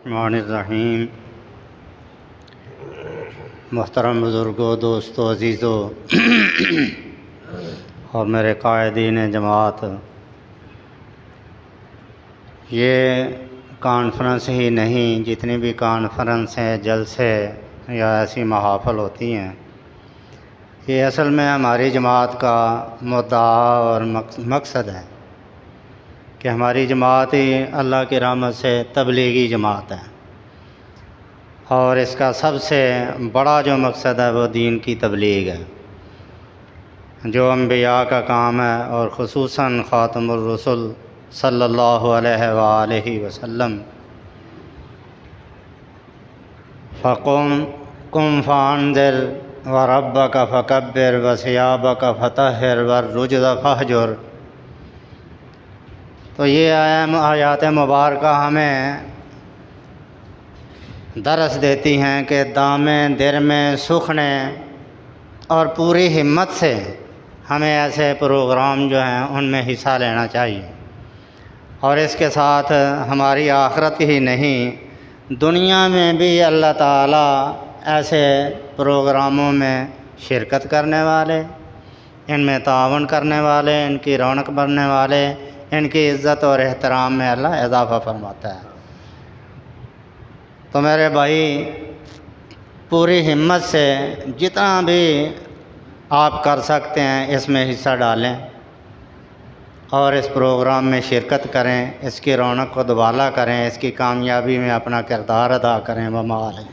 الرحمن الرحیم۔ محترم بزرگوں، دوستوں، عزیزوں اور میرے قائدین جماعت، یہ کانفرنس ہی نہیں، جتنی بھی کانفرنس ہیں، جلسے یا ایسی محافل ہوتی ہیں، یہ اصل میں ہماری جماعت کا مدعا اور مقصد ہے کہ ہماری جماعت ہی اللہ کی رحمت سے تبلیغی جماعت ہے، اور اس کا سب سے بڑا جو مقصد ہے وہ دین کی تبلیغ ہے، جو انبیاء کا کام ہے، اور خصوصاً خاتم الرسل صلی اللہ علیہ وآلہ وسلم۔ فقم فانذر وربک فکبر وثیابک فطہر والرجز فہجر۔ تو یہ آیات مبارکہ ہمیں درس دیتی ہیں کہ دامیں در میں سکھنے اور پوری ہمت سے ہمیں ایسے پروگرام جو ہیں ان میں حصہ لینا چاہیے، اور اس کے ساتھ ہماری آخرت ہی نہیں، دنیا میں بھی اللہ تعالیٰ ایسے پروگراموں میں شرکت کرنے والے، ان میں تعاون کرنے والے، ان کی رونق بڑھنے والے، ان کی عزت اور احترام میں اللہ اضافہ فرماتا ہے۔ تو میرے بھائی، پوری ہمت سے جتنا بھی آپ کر سکتے ہیں اس میں حصہ ڈالیں اور اس پروگرام میں شرکت کریں، اس کی رونق کو دوبالا کریں، اس کی کامیابی میں اپنا کردار ادا کریں۔ وما علیہ